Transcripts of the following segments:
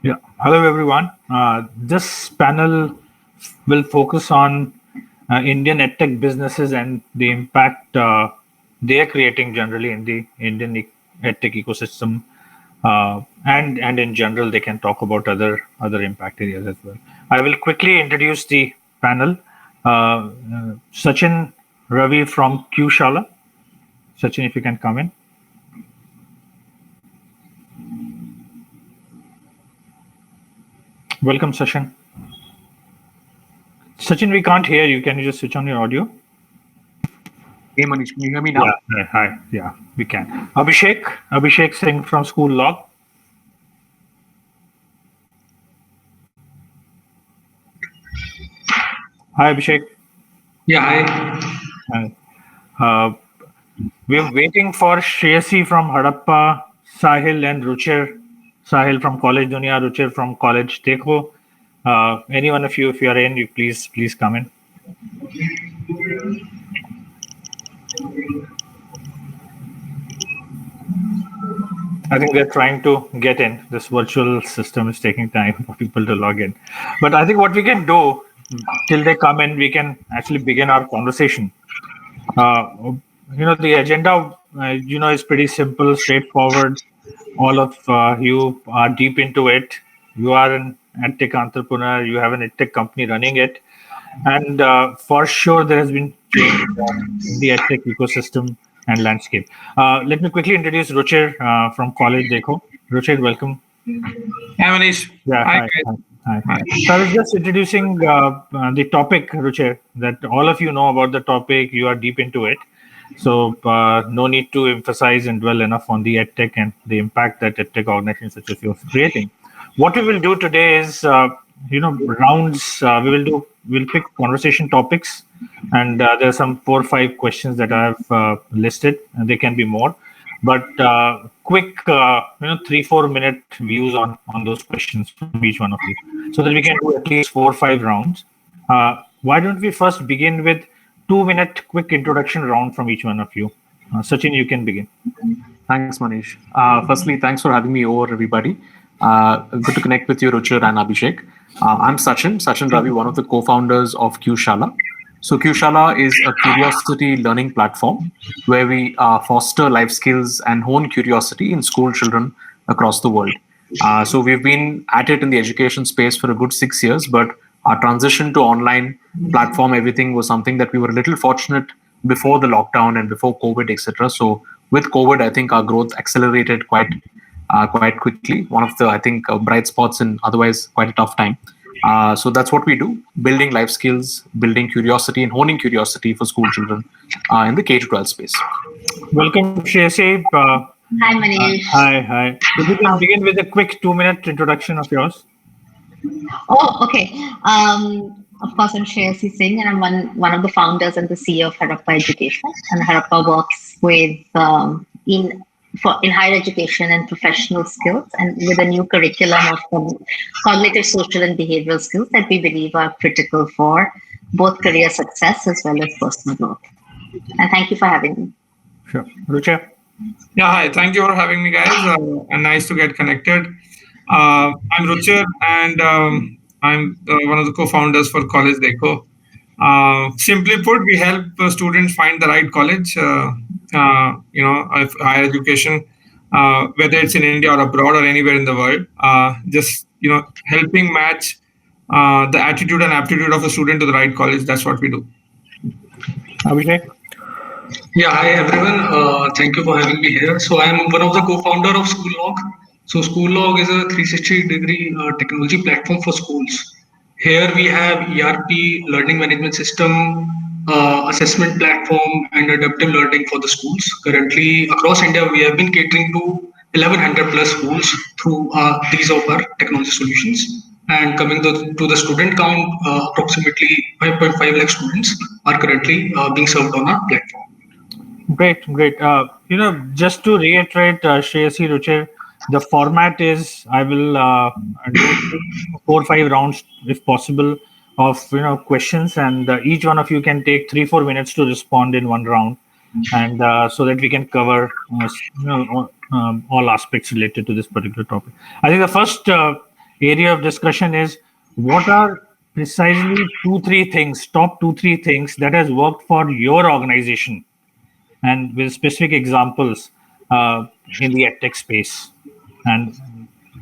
Yeah. Hello, everyone. This panel will focus on Indian edtech businesses and the impact they are creating generally in the Indian edtech ecosystem, and in general, they can talk about other impact areas as well. I will quickly introduce the panel. Sachin, Ravi from Qshala. Sachin, if you can come in. Welcome, Sachin. Sachin, we can't hear you. Can you just switch on your audio? Hey, Manish, can you hear me now? Yeah, hi. Yeah, we can. Abhishek Singh from Schoollog. Hi, Abhishek. Yeah, Hi. We're waiting for Shreyasi from Harappa, Sahil and Ruchir. Sahil from CollegeDunia, Ruchir from Collegedekho. Any one of you, if you are in, you please come in. I think they're trying to get in. This virtual system is taking time for people to log in. But I think what we can do till they come in, we can actually begin our conversation. The agenda, is pretty simple, straightforward. All of you are deep into it. You are an edtech entrepreneur. You have an edtech company running it. And for sure, there has been change in the edtech ecosystem and landscape. Let me quickly introduce Ruchir from Collegedekho. Ruchir, welcome. Hi, Manish. Yeah, hi. So I was just introducing the topic, Ruchir, that all of you know about the topic. You are deep into it. So no need to emphasize and dwell enough on the edtech and the impact that edtech organizations such as yours are creating. What we will do today is, rounds. We'll pick conversation topics, and there are some 4 or 5 questions that I have listed, and there can be more. But quick, 3-4 minute views on those questions from each one of you, so that we can do at least 4 or 5 rounds. Why don't we first begin with 2-minute quick introduction round from each one of you? Sachin, you can begin. Thanks, Manish. Firstly, thanks for having me over, everybody. Good to connect with you, Ruchir and Abhishek. I'm Sachin Ravi, one of the co-founders of Qshala. So Qshala is a curiosity learning platform where we foster life skills and hone curiosity in school children across the world. So we've been at it in the education space for a good 6 years, but our transition to online platform, everything was something that we were a little fortunate before the lockdown and before COVID, etc. So with COVID, I think our growth accelerated quite quickly. One of the, I think, bright spots in otherwise quite a tough time. So that's what we do, building life skills, building curiosity and honing curiosity for school children in the K-12 space. Welcome, Shreyasi. Hi, Manish. Hi. If you can begin with a quick 2-minute introduction of yours. Oh, okay. Of course, I'm Shreyasi Singh, and I'm one of the founders and the CEO of Harappa Education. And Harappa works with in higher education and professional skills, and with a new curriculum of cognitive, social, and behavioral skills that we believe are critical for both career success as well as personal growth. And thank you for having me. Sure. Ruchir? Yeah, hi. Thank you for having me, guys. And nice to get connected. I'm Ruchir, and I'm one of the co-founders for Collegedekho. Simply put, we help students find the right college, higher education, whether it's in India or abroad or anywhere in the world. Helping match the attitude and aptitude of a student to the right college. That's what we do. Abhishek? Yeah, hi everyone. Thank you for having me here. So I'm one of the co-founder of Schoollog. So Schoollog is a 360-degree technology platform for schools. Here we have ERP, learning management system, assessment platform, and adaptive learning for the schools. Currently, across India, we have been catering to 1,100 plus schools through these of our technology solutions. And coming to the student count, approximately 5.5 lakh students are currently being served on our platform. Great. Just to reiterate, Shreyasi, Ruchir, the format is I will do 4 or 5 rounds, if possible, of questions, and each one of you can take 3-4 minutes to respond in one round, and so that we can cover all aspects related to this particular topic. I think the first area of discussion is what are precisely top 2-3 things that has worked for your organization, and with specific examples in the edtech space. And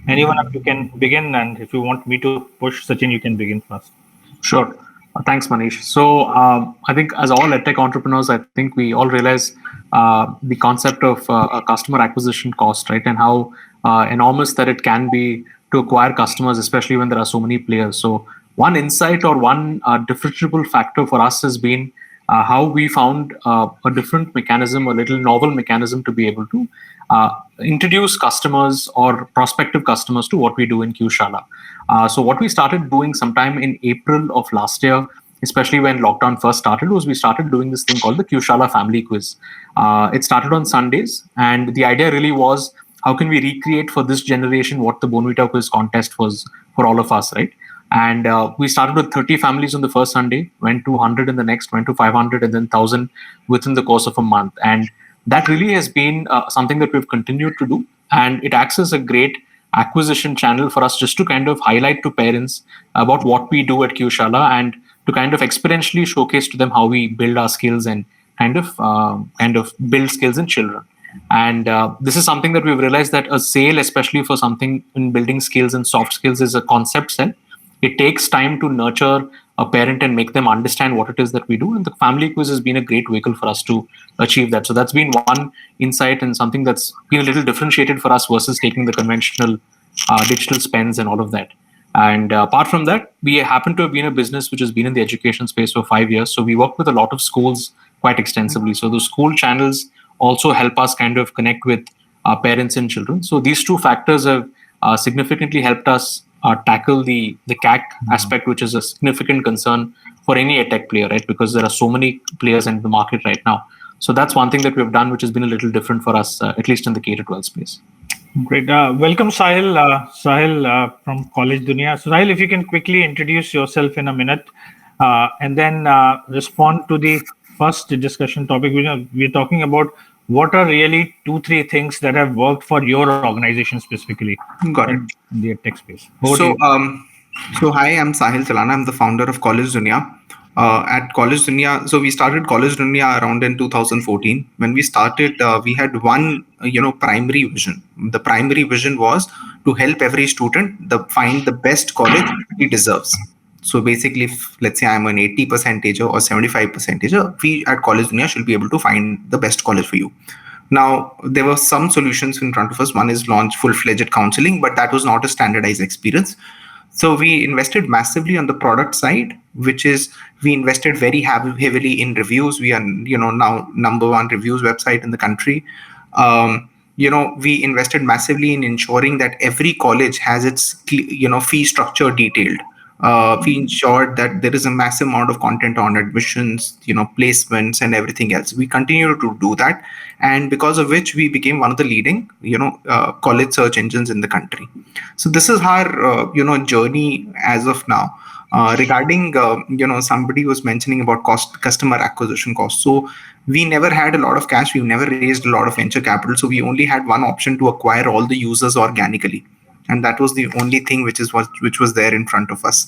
anyone of you can begin, and if you want me to push, Sachin, you can begin first. Sure. Thanks, Manish. So I think as all edtech entrepreneurs, I think we all realize the concept of a customer acquisition cost, right? And how enormous that it can be to acquire customers, especially when there are so many players. So one insight or one differentiable factor for us has been how we found a different mechanism, a little novel mechanism to be able to introduce customers or prospective customers to what we do in Qshala. So what we started doing sometime in April of last year, especially when lockdown first started, was we started doing this thing called the Qshala Family Quiz. It started on Sundays, and the idea really was how can we recreate for this generation what the Bonvita Quiz contest was for all of us, right? And we started with 30 families on the first Sunday, went to 100 in the next, went to 500, and then 1,000 within the course of a month. And that really has been something that we've continued to do. And it acts as a great acquisition channel for us just to kind of highlight to parents about what we do at Qshala and to kind of experientially showcase to them how we build our skills and kind of build skills in children. And this is something that we've realized that a sale, especially for something in building skills and soft skills, is a concept sell. It takes time to nurture a parent and make them understand what it is that we do. And the family quiz has been a great vehicle for us to achieve that. So that's been one insight and something that's been a little differentiated for us versus taking the conventional digital spends and all of that. And apart from that, we happen to have been a business which has been in the education space for 5 years. So we work with a lot of schools quite extensively. So the school channels also help us kind of connect with our parents and children. So these two factors have significantly helped us tackle the CAC aspect, which is a significant concern for any edtech player, right? Because there are so many players in the market right now. So that's one thing that we've done, which has been a little different for us, at least in the K-12 space. Great. Welcome, Sahil. Sahil from CollegeDunia. So, Sahil, if you can quickly introduce yourself in a minute, and then respond to the first discussion topic. We're talking about what are really 2-3 things that have worked for your organization specifically. Got it. In the tech space. So hi, I'm Sahil Chalana. I'm the founder of CollegeDunia. At CollegeDunia, so we started CollegeDunia around in 2014. When we started, we had one, primary vision. The primary vision was to help every student find the best college he deserves. So basically, if, let's say I'm an 80 percentager or 75 percentager, we at CollegeDunia should be able to find the best college for you. Now, there were some solutions in front of us. One is launch full-fledged counseling, but that was not a standardized experience. So we invested massively on the product side, which is we invested very heavily in reviews. We are, now number one reviews website in the country. We invested massively in ensuring that every college has its, fee structure detailed. We ensured that there is a massive amount of content on admissions, placements and everything else. We continue to do that. And because of which we became one of the leading, college search engines in the country. So this is our, journey as of now. Regarding, somebody was mentioning about customer acquisition cost. So we never had a lot of cash. We never raised a lot of venture capital. So we only had one option to acquire all the users organically. And that was the only thing which was there in front of us.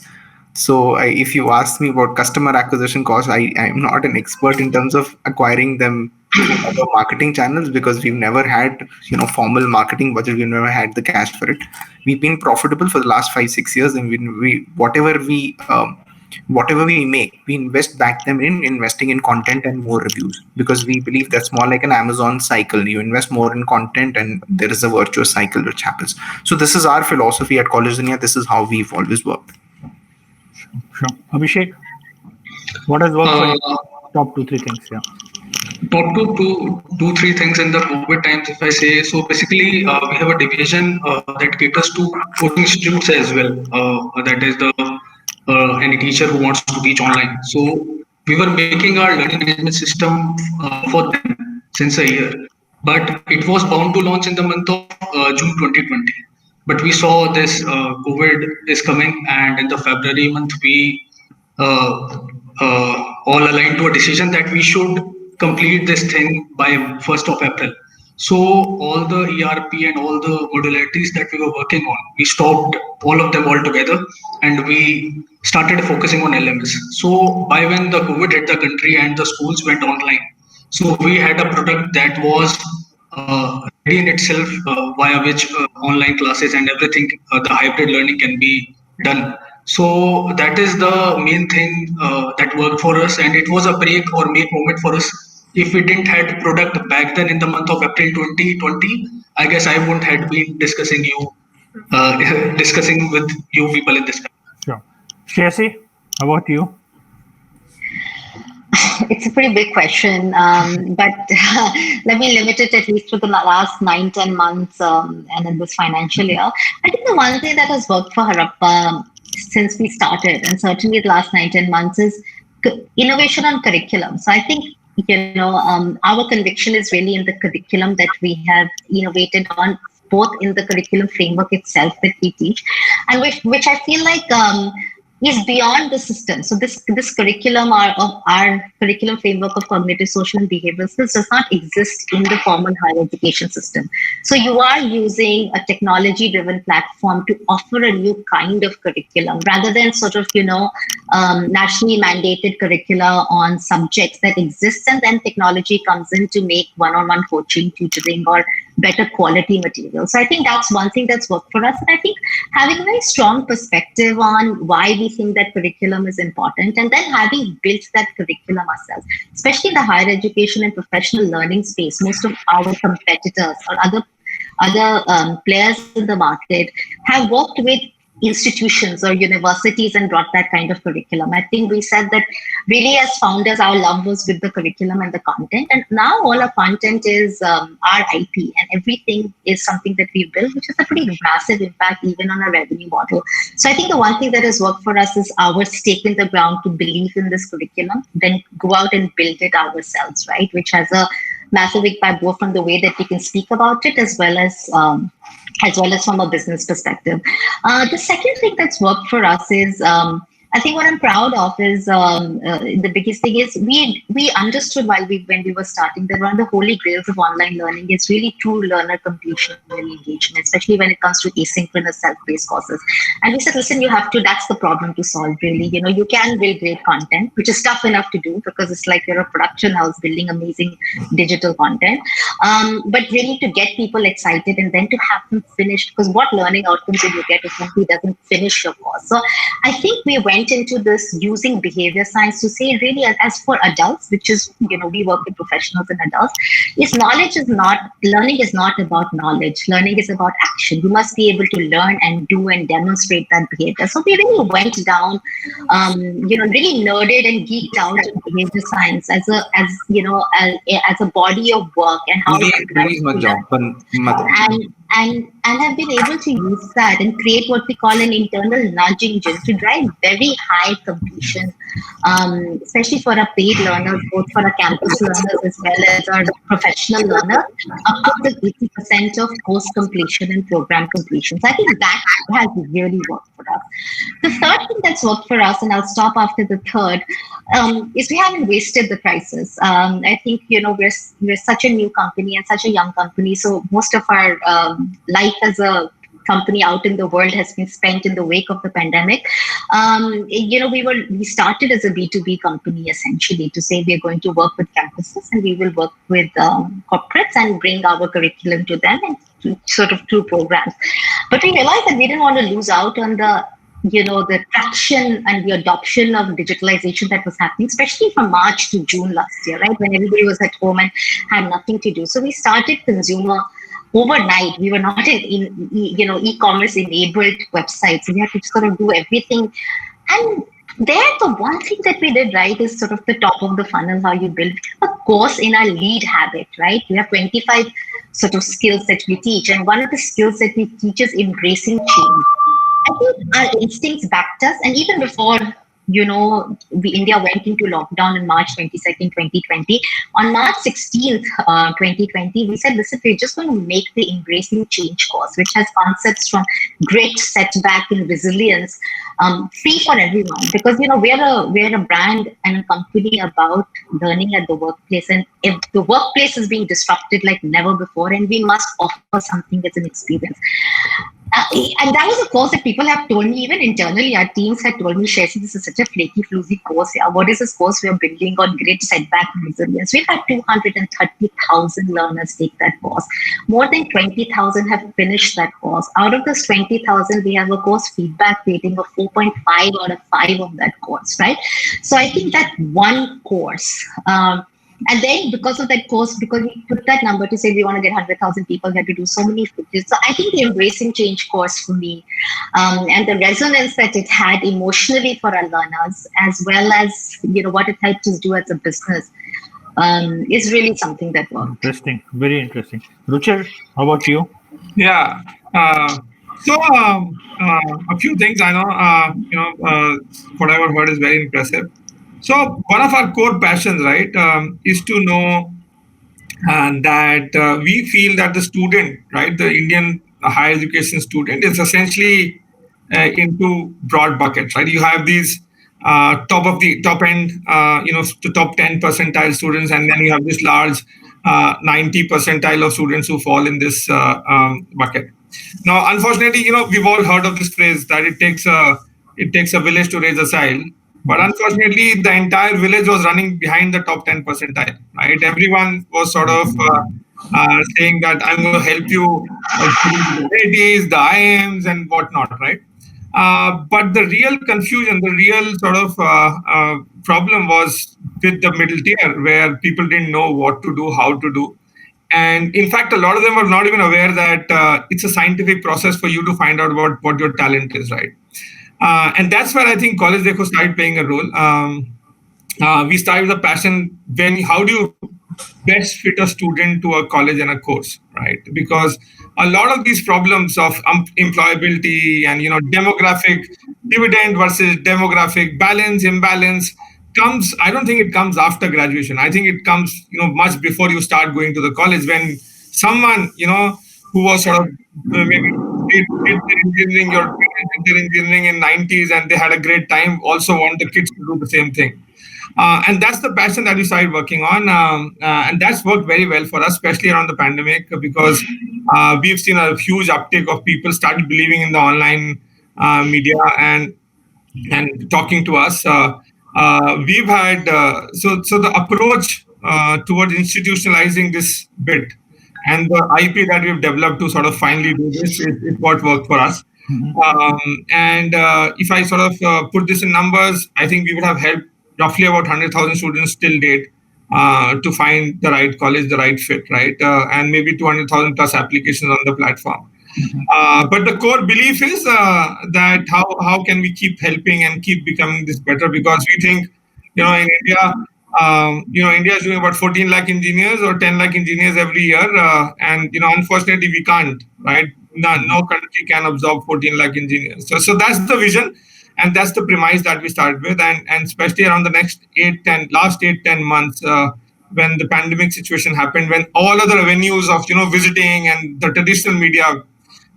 So if you ask me about customer acquisition costs, I'm not an expert in terms of acquiring them through other marketing channels because we've never had formal marketing budget. We've never had the cash for it. We've been profitable for the last 5-6 years, and whatever we make, we invest back them in investing in content and more reviews, because we believe that's more like an Amazon cycle. You invest more in content and there is a virtuous cycle which happens. So this is our philosophy at CollegeDunia. This is how we've always worked. Sure. Abhishek, what has worked for you? Top 2-3 things, yeah. Top two, three things in the COVID times, if I say. So basically, we have a division that caters to coaching institutes as well. That is any teacher who wants to teach online. So we were making our learning management system for them since a year. But it was bound to launch in the month of June 2020. But we saw this COVID is coming, and in the February month, we all aligned to a decision that we should complete this thing by 1st of April. So all the ERP and all the modularities that we were working on, we stopped all of them altogether, and we started focusing on LMS. So by when the COVID hit the country and the schools went online, so we had a product that was ready in itself, via which online classes and everything, the hybrid learning can be done. So that is the main thing that worked for us, and it was a break or make moment for us. If we didn't had product back then in the month of April 2020, I guess I wouldn't have been discussing with you people in this. Sure. Shreyasi, how about you? It's a pretty big question, but let me limit it at least to the last 9-10 months and in this financial year. I think the one thing that has worked for Harappa since we started, and certainly the last 9-10 months, is innovation on curriculum. So I think, our conviction is really in the curriculum that we have innovated on, both in the curriculum framework itself that we teach, and which I feel like is beyond the system. So this curriculum, our curriculum framework of cognitive, social, and behavioral skills does not exist in the formal higher education system. So you are using a technology-driven platform to offer a new kind of curriculum rather than sort of, nationally mandated curricula on subjects that exist, and then technology comes in to make one-on-one coaching, tutoring, or better quality material. So I think that's one thing that's worked for us. And I think having a very strong perspective on why we think that curriculum is important, and then having built that curriculum ourselves, especially in the higher education and professional learning space, most of our competitors or other players in the market have worked with institutions or universities and brought that kind of curriculum. I think we said that really as founders, our love was with the curriculum and the content. And now all our content is our IP, and everything is something that we built, which is a pretty massive impact even on our revenue model. So I think the one thing that has worked for us is our stake in the ground to believe in this curriculum, then go out and build it ourselves, right? Which has a massive impact both from the way that we can speak about it as well as from a business perspective. The second thing that's worked for us is, I think what I'm proud of is the biggest thing is we understood when we were starting that one of the holy grails of online learning is really true learner completion and engagement, especially when it comes to asynchronous self-paced courses. And we said, listen, that's the problem to solve really. You can build great content, which is tough enough to do because it's like you're a production house building amazing digital content. But really to get people excited and then to have them finished, because what learning outcomes will you get if somebody doesn't finish your course? So I think we went into this using behavior science to say really as for adults, which is, we work with professionals and adults, learning is not about knowledge. Learning is about action. You must be able to learn and do and demonstrate that behavior. So we really went down, really nerded and geeked out in behavior science as a body of work and how and have been able to use that and create what we call an internal nudge engine to drive very high completion, especially for our paid learners, both for our campus learners as well as our professional learners, up to the 80% of course completion and program completion. So I think that has really worked for us. The third thing that's worked for us, and I'll stop after the third, is we haven't wasted the crisis. I think, we're such a new company and such a young company, so most of our life as a company out in the world has been spent in the wake of the pandemic. We started as a B2B company essentially to say we're going to work with campuses and we will work with corporates and bring our curriculum to them and sort of through programs. But we realized that we didn't want to lose out on the traction and the adoption of digitalization that was happening, especially from March to June last year, right? When everybody was at home and had nothing to do. So we started consumer overnight. We were not in e-commerce enabled websites. So we had to sort of do everything. And there, the one thing that we did right is sort of the top of the funnel, how you build a course in our lead habit, right? We have 25 sort of skills that we teach. And one of the skills that we teach is embracing change. I think our instincts backed us. And even before India went into lockdown on March 22nd, 2020. On March 16th, 2020, we said, listen, we're just going to make the Embracing Change course, which has concepts from grit, setback, and resilience, free for everyone. Because, we're a brand and a company about learning at the workplace. And if the workplace is being disrupted like never before, and we must offer something as an experience. And that was a course that people have told me, even internally, our teams had told me, Shreyasi, this is such a flaky, fluzy course. Yeah. What is this course we are building on grit, setback, and resilience? We've had 230,000 learners take that course. More than 20,000 have finished that course. Out of this 20,000, we have a course feedback rating of 4.5 out of 5 of that course, right? So I think that one course, and then because of that course, because we put that number to say we want to get 100,000 people, we had to do so many footages. So I think the Embracing Change course for me, and the resonance that it had emotionally for our learners, as well as what it helped us do as a business, is really something that worked. Interesting, very interesting. Ruchir, how about you? Yeah. So a few things I know. What I've heard is very impressive. So one of our core passions, right, is to know that we feel that the student, right, the Indian higher education student is essentially into broad buckets, right? You have these top end, the top 10 percentile students, and then you have this large 90 percentile of students who fall in this bucket. Now, unfortunately, we've all heard of this phrase that it takes a village to raise a child. But unfortunately, the entire village was running behind the top 10 percentile, right? Everyone was sort of saying that I'm going to help you the ADs, the IMs, and whatnot, right? But the real confusion, the real sort of problem was with the middle tier, where people didn't know what to do, how to do. And in fact, a lot of them were not even aware that it's a scientific process for you to find out what your talent is, right? And that's where I think Collegedekho started playing a role. We started with a passion how do you best fit a student to a college and a course, right? Because a lot of these problems of employability and demographic dividend versus demographic balance, imbalance I don't think it comes after graduation. I think it comes much before you start going to the college, when someone who was sort of maybe did their engineering in 90s and they had a great time, also want the kids to do the same thing. And that's the passion that we started working on. And that's worked very well for us, especially around the pandemic, because we've seen a huge uptick of people started believing in the online media and talking to us. We've had, so the approach towards institutionalizing this bit and the IP that we've developed to sort of finally do this is what worked for us. And if I sort of put this in numbers, I think we would have helped roughly about 100,000 students till date to find the right college, the right fit, right? And maybe 200,000 plus applications on the platform. But the core belief is that how can we keep helping and keep becoming this better? Because we think, in India, India is doing about 14 lakh engineers or 10 lakh engineers every year. And, unfortunately, we can't, right? No country can absorb 14 lakh engineers. So that's the vision. And that's the premise that we started with. And especially around the last 8-10 months, when the pandemic situation happened, when all other avenues of, visiting and the traditional media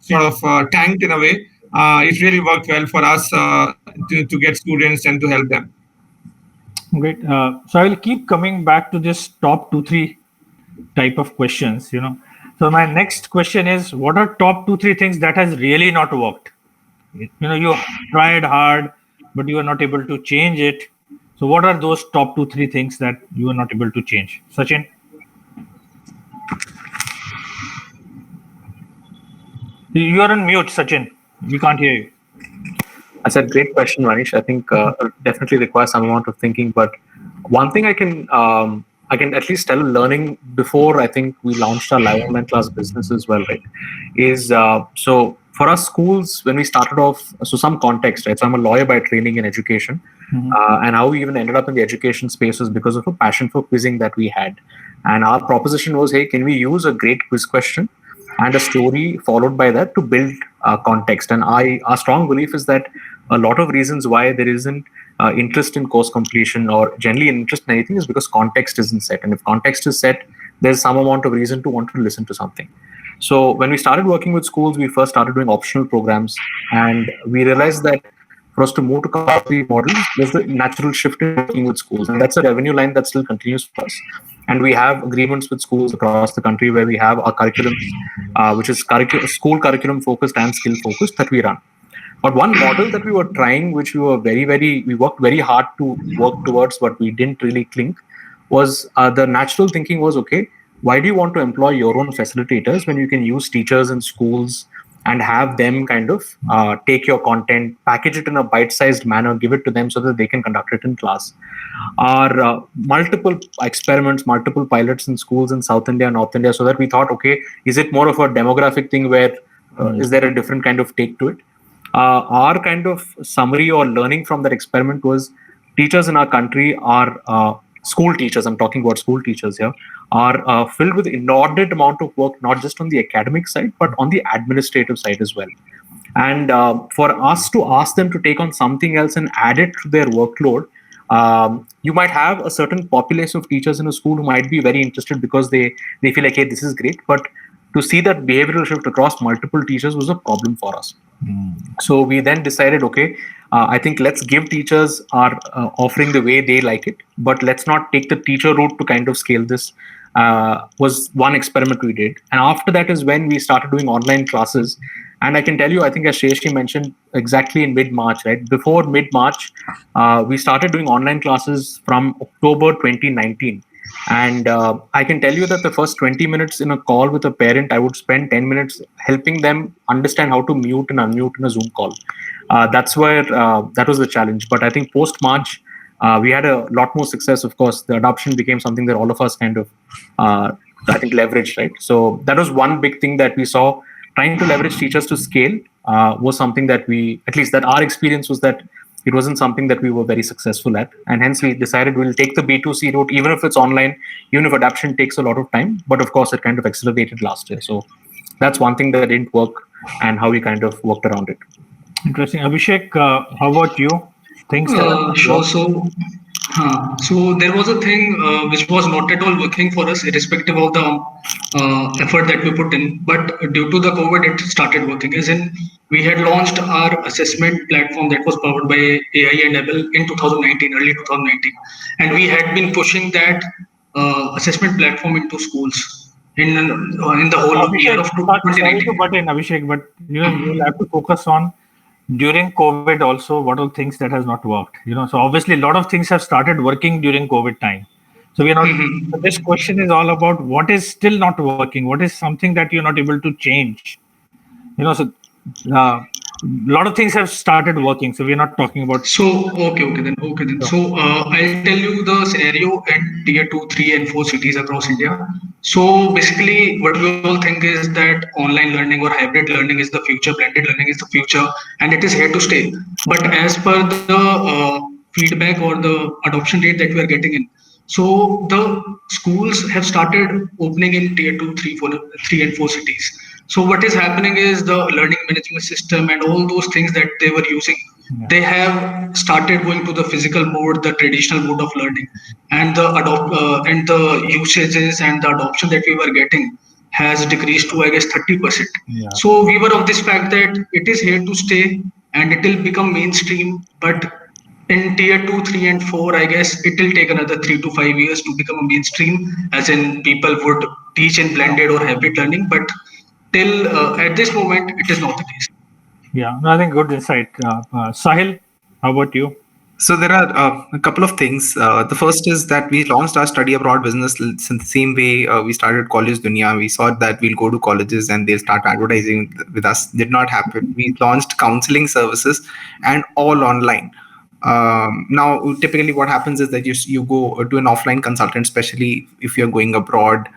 sort of tanked in a way, it really worked well for us to get students and to help them. Great. So I will keep coming back to this top 2-3 type of questions, So my next question is, what are top 2-3 things that has really not worked? You tried hard, but you are not able to change it. So what are those top 2-3 things that you are not able to change? Sachin? You are on mute, Sachin. We can't hear you. I said, great question, Manish. I think definitely requires some amount of thinking. But one thing I can at least tell learning before I think we launched our live online class business as well, right? Is so for us schools, when we started off, so some context, right? So I'm a lawyer by training in education. And how we even ended up in the education space was because of a passion for quizzing that we had. And our proposition was, hey, can we use a great quiz question and a story followed by that to build context? And our strong belief is that a lot of reasons why there isn't interest in course completion or generally interest in anything is because context isn't set. And if context is set, there's some amount of reason to want to listen to something. So when we started working with schools, we first started doing optional programs, and we realized that for us to move to compulsory models, there's the natural shift in working with schools, and that's a revenue line that still continues for us. And we have agreements with schools across the country where we have our curriculum, which is school curriculum focused and skill focused that we run. But one model that we were trying, which we worked very hard to work towards, but we didn't really cling, was the natural thinking was, okay, why do you want to employ your own facilitators when you can use teachers in schools and have them kind of take your content, package it in a bite-sized manner, give it to them so that they can conduct it in class? Our multiple experiments, multiple pilots in schools in South India, North India, so that we thought, okay, is it more of a demographic thing where is there a different kind of take to it? Our kind of summary or learning from that experiment was teachers in our country are school teachers, I'm talking about school teachers here, are filled with inordinate amount of work, not just on the academic side, but on the administrative side as well. And for us to ask them to take on something else and add it to their workload, you might have a certain populace of teachers in a school who might be very interested because they feel like, hey, this is great. But to see that behavioral shift across multiple teachers was a problem for us. So we then decided, okay, I think let's give teachers our offering the way they like it, but let's not take the teacher route to kind of scale this. Was one experiment we did. And after that is when we started doing online classes. And I can tell you, I think as Shreyasi mentioned, exactly in mid-March, right? Before mid-March, we started doing online classes from October 2019. And I can tell you that the first 20 minutes in a call with a parent, I would spend 10 minutes helping them understand how to mute and unmute in a Zoom call. That's where that was the challenge. But I think post-March, we had a lot more success. Of course, the adoption became something that all of us kind of, I think, leveraged, right? So that was one big thing that we saw. Trying to leverage teachers to scale was something that that our experience was that it wasn't something that we were very successful at. And hence we decided we'll take the B2C route, even if it's online, even if adoption takes a lot of time. But of course, it kind of accelerated last year. So that's one thing that didn't work and how we kind of worked around it. Interesting. Abhishek, how about you? Things Sure. So there was a thing which was not at all working for us, irrespective of the effort that we put in. But due to the COVID, it started working. As in, we had launched our assessment platform that was powered by AI and ML in 2019, early 2019, and we had been pushing that assessment platform into schools in the whole year of 2019. Sorry to butt in, Abhishek, but you'll have to focus on during COVID also, what are things that has not worked? So obviously a lot of things have started working during COVID time. So we're not. But this question is all about what is still not working. What is something that you're not able to change? So a lot of things have started working. So we're not talking about. So okay then. So I'll tell you the scenario in tier 2, 3, and 4 cities across India. So basically, what we all think is that online learning or hybrid learning is the future, blended learning is the future, and it is here to stay. But as per the feedback or the adoption rate that we are getting in, so the schools have started opening in tier 2, 3, and 4 cities. So what is happening is the learning management system and all those things that they were using, they have started going to the physical mode, the traditional mode of learning, and the usages and the adoption that we were getting has decreased to, I guess, 30%. So we were of this fact that it is here to stay and it will become mainstream, but in tier 2, 3, and 4, I guess it will take another 3 to 5 years to become a mainstream, as in people would teach in blended or hybrid learning, but till at this moment, it is not the case. Yeah, I think good insight. Sahil, how about you? So there are a couple of things. The first is that we launched our study abroad business in the same way we started CollegeDunia. We thought that we'll go to colleges and they'll start advertising with us. Did not happen. We launched counseling services and all online. Now, typically what happens is that you go to an offline consultant, especially if you're going abroad.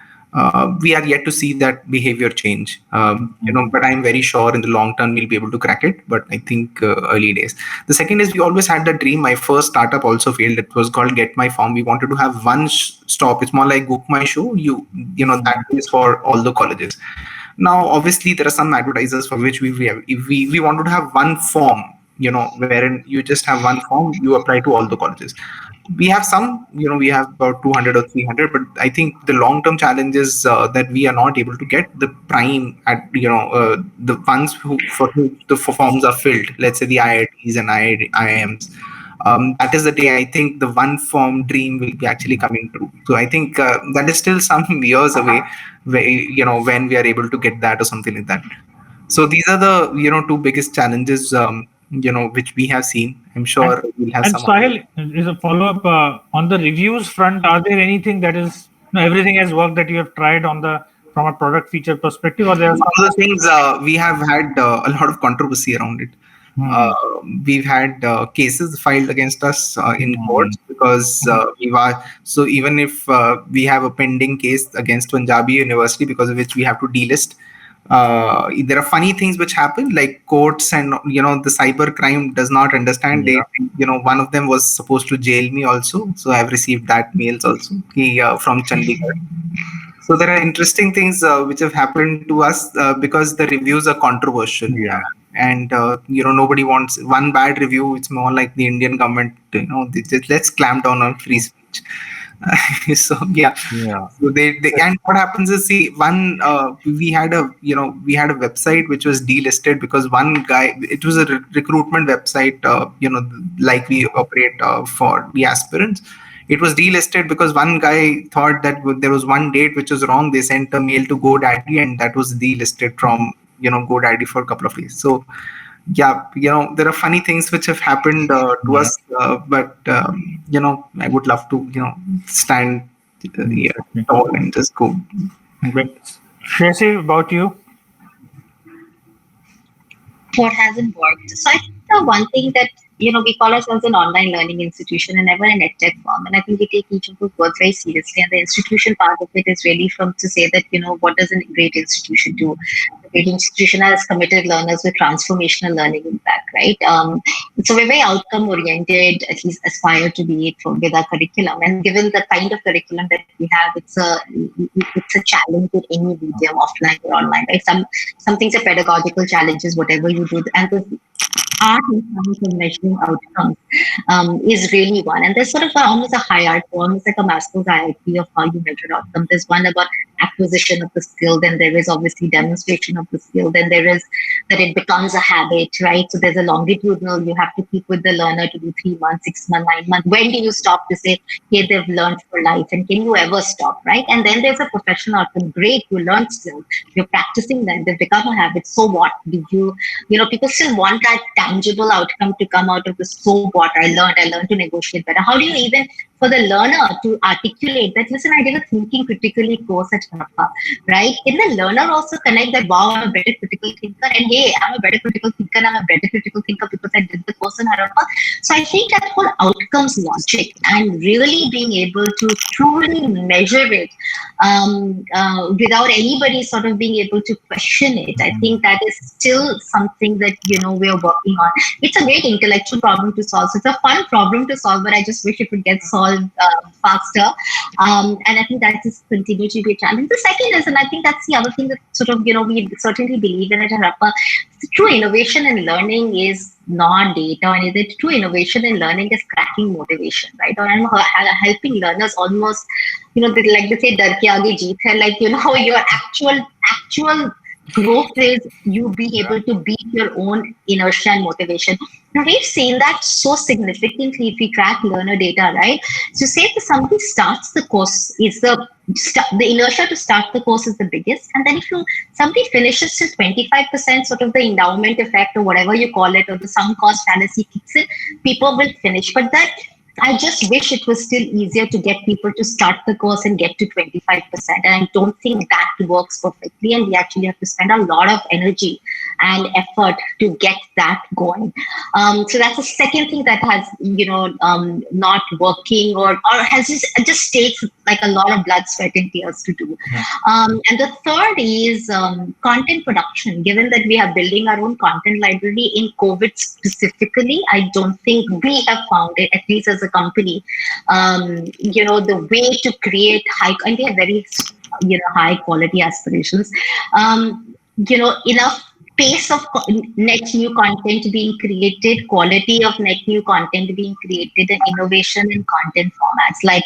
We are yet to see that behavior change, but I'm very sure in the long term we'll be able to crack it. But I think early days. The second is we always had the dream. My first startup also failed. It was called Get My Form. We wanted to have one stop. It's more like Book My Show. That is for all the colleges. Now, obviously, there are some advertisers for which we wanted to have one form wherein you just have one form, you apply to all the colleges. We have some, we have about 200 or 300, but I think the long-term challenge is that we are not able to get the prime at, the ones for whom the forms are filled, let's say the IITs and IIMs. That is the day I think the one form dream will be actually coming true. So I think that is still some years away, when we are able to get that or something like that. So these are the two biggest challenges which we have seen. I'm sure we'll have and some. Sahil, is a follow-up on the reviews front. Are there anything that is everything has worked that you have tried from a product feature perspective, or there are some of the things we have had a lot of controversy around it. We've had cases filed against us in courts because so even if we have a pending case against Punjabi University because of which we have to delist. There are funny things which happen, like courts and the cyber crime does not understand. They one of them was supposed to jail me also, so I've received that mails also from Chandigarh. So there are interesting things which have happened to us because the reviews are controversial. And nobody wants one bad review. It's more like the Indian government, let's clamp down on free speech. So so they and what happens is, see, one we had a website which was delisted because one guy, it was a recruitment website, like we operate for the aspirants. It was delisted because one guy thought that there was one date which was wrong. They sent a mail to GoDaddy and that was delisted from GoDaddy for a couple of days. So there are funny things which have happened to us, but I would love to stand tall and just go. Shreyasi, about you? What hasn't worked? So I think the one thing that we call ourselves an online learning institution and never an edtech firm, and I think we take each of those words very seriously. And the institution part of it is really to say that what does a great institution do? A great institution has committed learners with transformational learning impact, right? So we're very outcome oriented, at least aspire to be it with our curriculum. And given the kind of curriculum that we have, it's a challenge with any medium, offline or online, right? Some things are pedagogical challenges, whatever you do, and the art and science of measuring outcomes is really one. And there's sort of almost a hierarchy, almost like a Maslow's hierarchy of how you measure outcomes. There's one about acquisition of the skill, then there is obviously demonstration of the skill, then there is that it becomes a habit, right? So there's a longitudinal, you have to keep with the learner to do 3 months, 6 months, 9 months. When do you stop to say, hey, they've learned for life, and can you ever stop, right? And then there's a professional outcome. Great, you learned skills, you're practicing them, they've become a habit. So what? Did you people still want that tangible outcome to come out of the so what? I learned to negotiate better. How do you even, for the learner to articulate that, listen, I did a thinking critically course at Harappa, right? Can the learner also connect that, wow, I'm a better critical thinker, and hey, I'm a better critical thinker, and I'm a better critical thinker because I did the course in Harappa. So I think that whole outcomes logic and really being able to truly measure it without anybody sort of being able to question it, I think that is still something that we're working on. It's a great intellectual problem to solve. So it's a fun problem to solve, but I just wish it would get solved faster. And I think that is continue to be a challenge. The second is, and I think that's the other thing that sort of we certainly believe in at Harappa, true innovation in learning is not data, and the true innovation in learning is cracking motivation, right? Or I'm helping learners almost, like they say, dar ke aage jeet hai, like your actual growth is you being able to beat your own inertia and motivation. Now, we've seen that so significantly if we track learner data, right? So say if somebody starts the course, is the inertia to start the course is the biggest. And then if somebody finishes till 25%, sort of the endowment effect or whatever you call it, or the sunk cost fallacy kicks in, people will finish. But that, I just wish it was still easier to get people to start the course and get to 25%. And I don't think that works perfectly. And we actually have to spend a lot of energy and effort to get that going. So that's the second thing that has, not working or has just takes like a lot of blood, sweat, and tears to do. And the third is content production. Given that we are building our own content library in COVID specifically, I don't think we have found it, at least as a company, the way to create and we have very, high quality aspirations, enough pace of net new content being created, quality of net new content being created, and innovation in content formats. Like,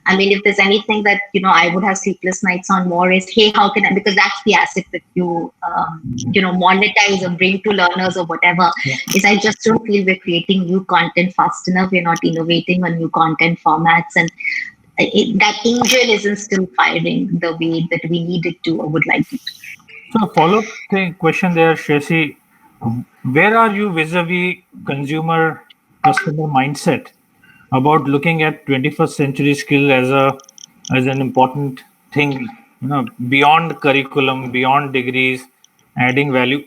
I mean, if there's anything that, I would have sleepless nights on more is, hey, how can I, because that's the asset that you, monetize or bring to learners or whatever, is I just don't feel we're creating new content fast enough. We're not innovating on new content formats. And that engine isn't still firing the way that we need it to or would like it to. So, follow-up question there, Shreyasi. Where are you vis-a-vis consumer customer mindset about looking at 21st century skill as an important thing, beyond curriculum, beyond degrees, adding value?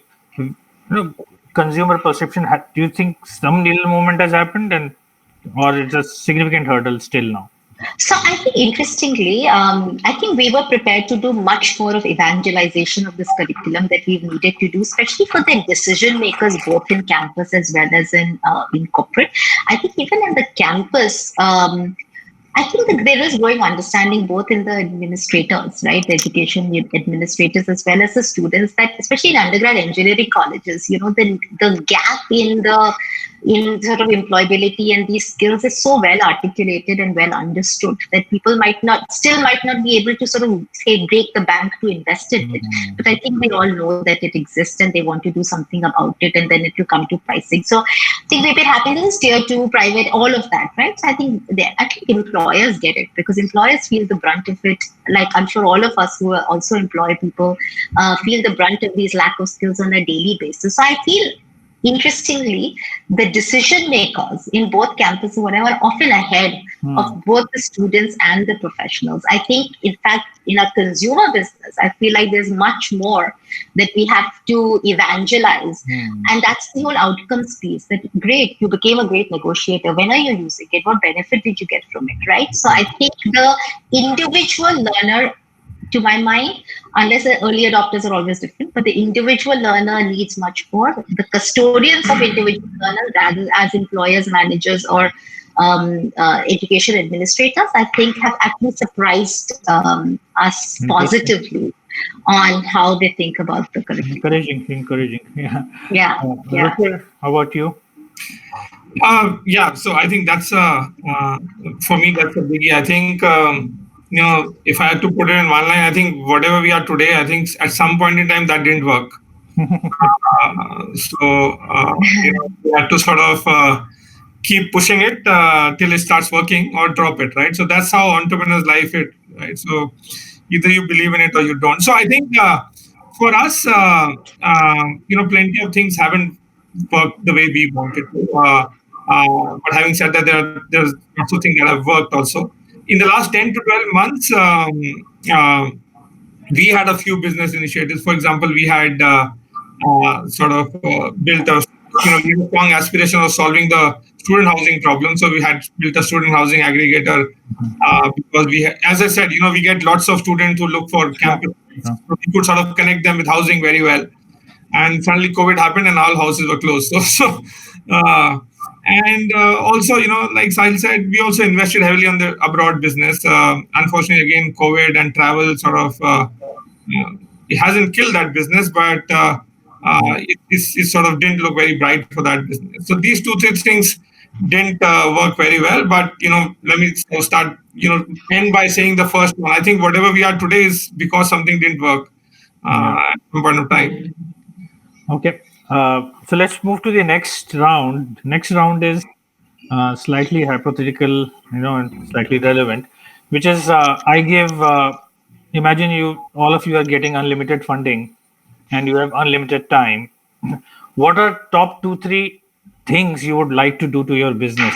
Consumer perception. Do you think some needle movement has happened, or it's a significant hurdle still now? So I think, interestingly, I think we were prepared to do much more of evangelization of this curriculum that we've needed to do, especially for the decision makers, both in campus as well as in corporate. I think even in the campus, I think that there is growing understanding both in the administrators, right, the education administrators as well as the students, that especially in undergrad engineering colleges, the gap in sort of employability and these skills is so well articulated and well understood that people might not be able to sort of say break the bank to invest in it. But I think we all know that it exists and they want to do something about it, and then it will come to pricing. So I think we've been happy with this tier 2, private, all of that, right? So I think employers get it, because employers feel the brunt of it. Like, I'm sure all of us who also employ people feel the brunt of these lack of skills on a daily basis. So I feel, interestingly, the decision makers in both campuses, whatever, are often ahead of both the students and the professionals. I think, in fact, in a consumer business, I feel like there's much more that we have to evangelize. And that's the whole outcomes piece. That, great, you became a great negotiator. When are you using it? What benefit did you get from it, right? So I think the individual learner, to my mind, unless the early adopters are always different, but the individual learner needs much more. The custodians of individual learners, rather as employers, managers, or education administrators, I think have actually surprised us positively on how they think about the curriculum. Encouraging. Yeah. Ruchir, how about you? So I think that's for me, that's a biggie. I think if I had to put it in one line, I think whatever we are today, I think at some point in time that didn't work. We have to sort of keep pushing it till it starts working, or drop it, right? So that's how entrepreneurs' life it, right? So either you believe in it or you don't. So I think for us, plenty of things haven't worked the way we wanted to. But having said that, there's also things that have worked also. In the last 10 to 12 months, we had a few business initiatives. For example, we had built a strong aspiration of solving the student housing problem. So we had built a student housing aggregator because as I said, we get lots of students who look for campus. So we could sort of connect them with housing very well. And suddenly COVID happened and all houses were closed. And also, like Sahil said, we also invested heavily on the abroad business. Unfortunately, again, COVID and travel sort of, it hasn't killed that business, but it sort of didn't look very bright for that business. So these 2-3 things didn't work very well. But, let me end by saying the first one. I think whatever we are today is because something didn't work at some point of time. Okay. So let's move to the next round. Next round is slightly hypothetical, and slightly relevant, which is I give, imagine all of you are getting unlimited funding and you have unlimited time. What are top 2-3 things you would like to do to your business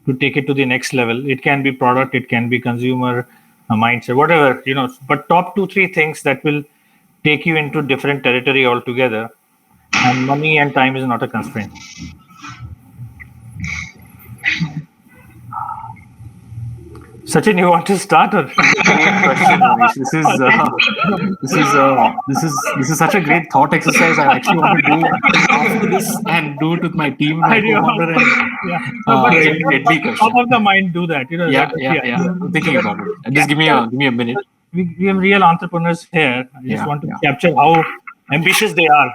to take it to the next level? It can be product, it can be consumer mindset, whatever, but top 2-3 things that will take you into different territory altogether. And money and time is not a constraint. Sachin, you want to start? Or? Great question, Manish. This is such a great thought exercise. I actually want to do after this and do it with my team, my co-founder, Top of the mind, do that. I'm thinking about it. Just give me a minute. We have real entrepreneurs here. I just want to capture how ambitious they are.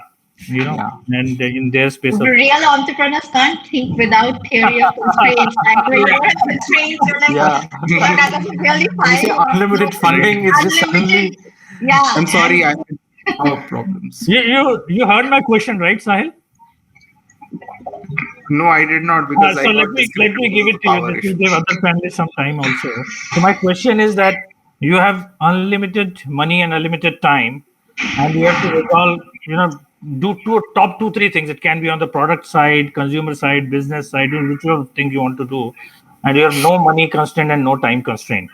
and in their space of Real entrepreneurs can't think without theory of constraints. Like when you don't have constraints, you're like, well, that doesn't really When you say fine. unlimited funding, it's just suddenly. Yeah. I'm sorry, I have problems. You heard my question, right, Sahil? No, I did not, because so let me give it to you. This will give other panelists some time also. So my question is that you have unlimited money and unlimited time, and you have to resolve, do top 2-3 things. It can be on the product side, consumer side, business side, whichever thing you want to do, and you have no money constraint and no time constraint.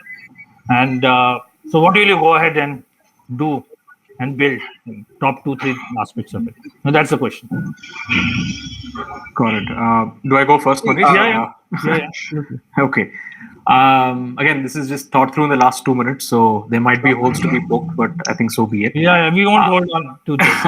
And so what will you go ahead and do and build? Top 2-3 aspects of it. Now that's the question. Got it. Do I go first, Manish? Yeah. Okay. Again, this is just thought through in the last 2 minutes, so there might be holes to be poked, but I think so be it. Yeah, we won't hold on to this.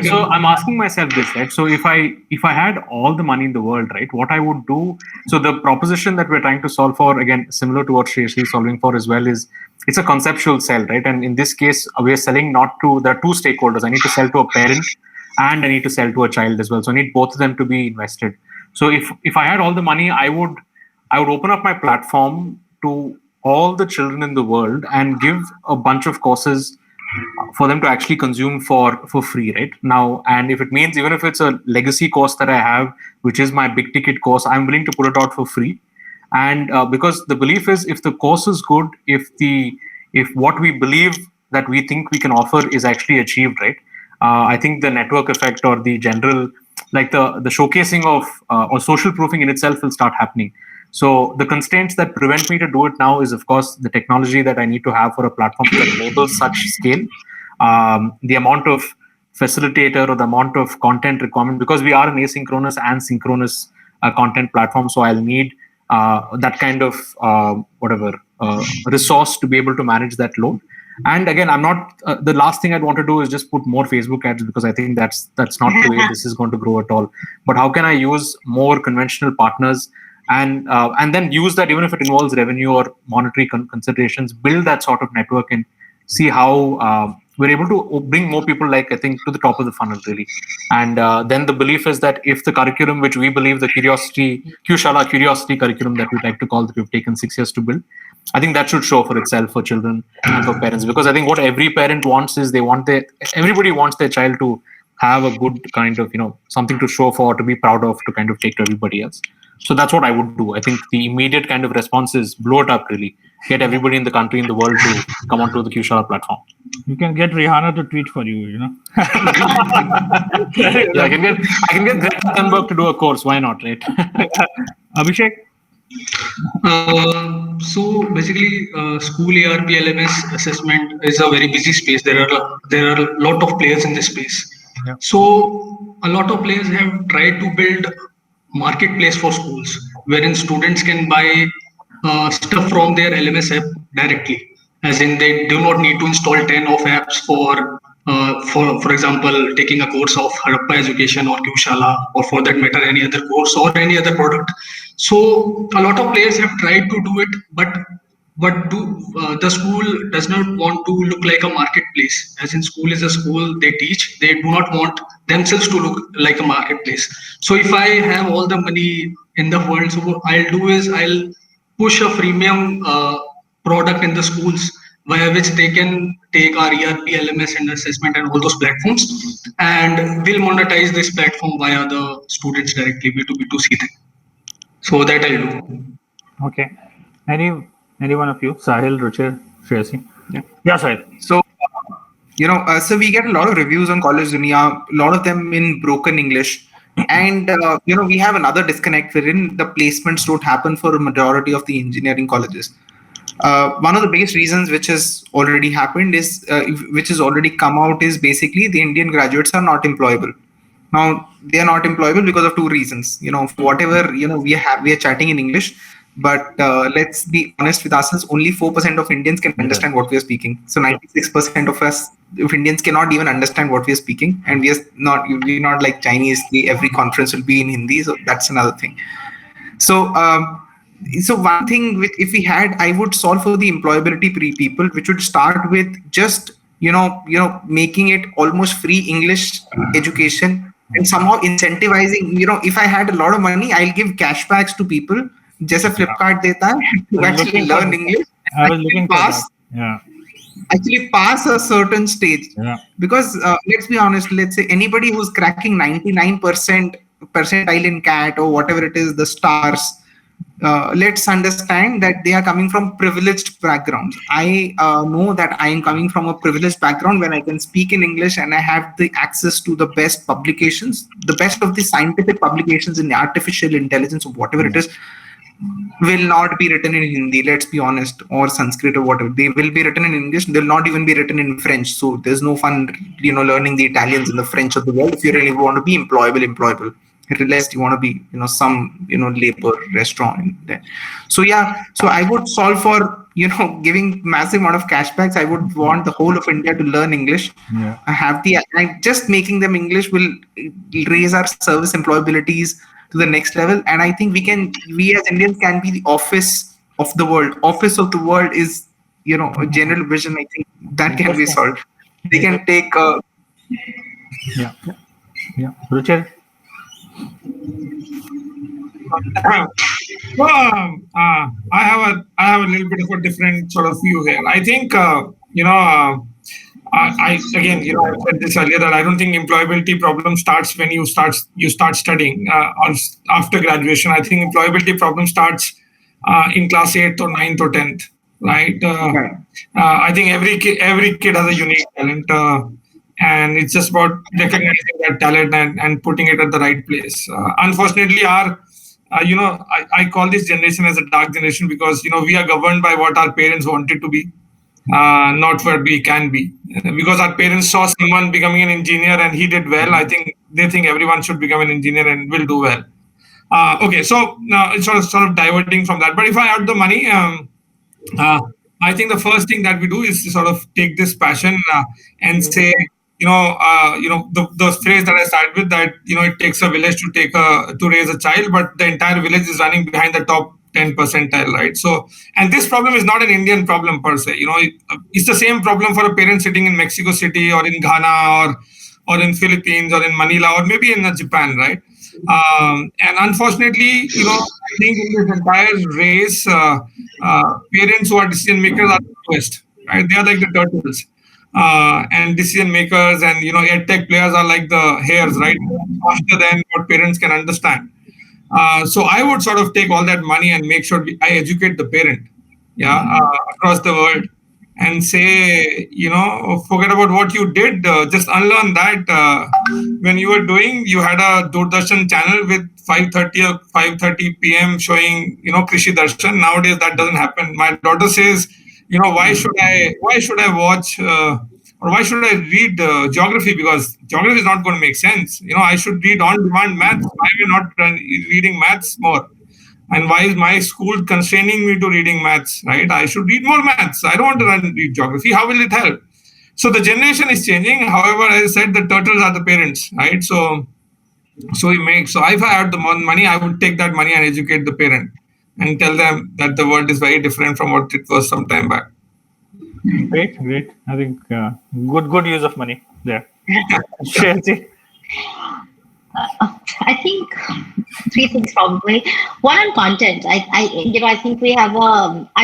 So I'm asking myself this, right? So if I had all the money in the world, right, what I would do? So the proposition that we're trying to solve for, again, similar to what Shreyasi is solving for as well, is it's a conceptual sell, right? And in this case, we are selling there are two stakeholders. I need to sell to a parent, and I need to sell to a child as well. So I need both of them to be invested. So if I had all the money, I would open up my platform to all the children in the world and give a bunch of courses for them to actually consume for free, right? Now, and if it means, even if it's a legacy course that I have, which is my big ticket course, I'm willing to put it out for free. And because the belief is, if the course is good, if what we believe that we think we can offer is actually achieved, right? I think the network effect or the general, like the showcasing of or social proofing in itself will start happening. So the constraints that prevent me to do it now is, of course, the technology that I need to have for a platform that enables such scale, the amount of facilitator or the amount of content requirement, because we are an asynchronous and synchronous content platform. So I'll need that kind of resource to be able to manage that load. And again, I'm not the last thing I'd want to do is just put more Facebook ads, because I think that's not the way this is going to grow at all. But how can I use more conventional partners and then use that, even if it involves revenue or monetary considerations, build that sort of network and see how we're able to bring more people, like, I think, to the top of the funnel, really. And then the belief is that if the curriculum, which we believe the Qshala curiosity curriculum that we'd like to call, that we've taken 6 years to build, I think that should show for itself for children and for parents. Because I think what every parent wants is everybody wants their child to have a good kind of, something to show for, to be proud of, to kind of take to everybody else. So that's what I would do. I think the immediate kind of response is blow it up, really. Get everybody in the country, in the world, to come onto the Qshala platform. You can get Rihanna to tweet for you, Yeah, I can get Greta Thunberg to do a course. Why not, right? Abhishek? So basically, school ARP LMS assessment is a very busy space. There are a lot of players in this space. Yeah. So a lot of players have tried to build marketplace for schools, wherein students can buy stuff from their LMS app directly, as in they do not need to install 10 of apps for example, taking a course of Harappa education or Qshala, or for that matter, any other course or any other product. So a lot of players have tried to do it, but the school does not want to look like a marketplace. As in, school is a school, they teach. They do not want themselves to look like a marketplace. So if I have all the money in the world, so what I'll do is I'll push a freemium product in the schools, via which they can take our ERP, LMS, and assessment and all those platforms, and we'll monetize this platform via the students directly, B2B2C thing. So that I'll do. Okay. Any one of you? Sahil, Ruchir, Shreyasi? Yeah, Sahil. So, so we get a lot of reviews on CollegeDunia, a lot of them in broken English. And, we have another disconnect wherein the placements don't happen for a majority of the engineering colleges. One of the biggest reasons which has already happened is, which has already come out, is basically the Indian graduates are not employable. Now, they are not employable because of two reasons. Whatever, we are chatting in English, but let's be honest with ourselves, only 4% of Indians can understand what we are speaking. So 96% of us, if Indians cannot even understand what we are speaking, and we're not like Chinese, every conference will be in Hindi. So that's another thing. So one thing, if we had, I would solve for the employability people, which would start with just making it almost free English education, and somehow incentivizing, if I had a lot of money, I'll give cashbacks to people. Just a Flipkart deta hai to actually learn English. I was looking for that. Yeah. Actually pass a certain stage. Yeah. Because let's be honest, let's say anybody who's cracking 99% percentile in CAT or whatever it is, the stars, let's understand that they are coming from privileged backgrounds. I know that I am coming from a privileged background when I can speak in English and I have the access to the best publications, the best of the scientific publications in artificial intelligence or whatever it is, will not be written in Hindi, let's be honest, or Sanskrit or whatever. They will be written in English. They'll not even be written in French. So there's no fun, learning the Italians and the French of the world if you really want to be employable. Unless you want to be, some, labor restaurant there. So I would solve for, giving massive amount of cashbacks. I would want the whole of India to learn English. Yeah. Just making them English will raise our service employabilities to the next level. And I think we as Indians can be the office of the world. Office of the world is, a general vision. I think that can be solved. They can take. Yeah. Ruchir? I have a little bit of a different sort of view here. I think I said this earlier that I don't think employability problem starts when you start studying or after graduation. I think employability problem starts in class 8th or 9th or 10th, right? I think every kid has a unique talent, and it's just about recognizing that talent and putting it at the right place. Unfortunately, I call this generation as a dark generation because we are governed by what our parents wanted to be. Not what we can be, because our parents saw someone becoming an engineer and he did well. I think they think everyone should become an engineer and will do well. So it's sort of diverting from that. But if I had the money, I think the first thing that we do is to sort of take this passion and say, the phrase that I started with, that it takes a village to raise a child, but the entire village is running behind the top 10 percentile, right? So, and this problem is not an Indian problem per se. It's the same problem for a parent sitting in Mexico City or in Ghana or in Philippines or in Manila or maybe in Japan, right? And unfortunately, I think in this entire race, parents who are decision makers are the lowest, right? They are like the turtles. And decision makers and Edtech players are like the hares, right? Faster than what parents can understand. So I would sort of take all that money and make sure I educate the parent, across the world, and say, forget about what you did. Just unlearn that. When you were doing, you had a Doordarshan channel with 5:30 or 5:30 p.m. showing, Krishi Darshan. Nowadays that doesn't happen. My daughter says, why should I watch or why should I read geography? Because geography is not going to make sense. I should read on-demand maths. Why am I not reading maths more? And why is my school constraining me to reading maths, right? I should read more maths. I don't want to read geography. How will it help? So the generation is changing. However, as I said, the turtles are the parents, right? So if I had the money, I would take that money and educate the parent and tell them that the world is very different from what it was some time back. Great. I think good use of money there. Shreyasi? I think three things probably. One, on content. I think I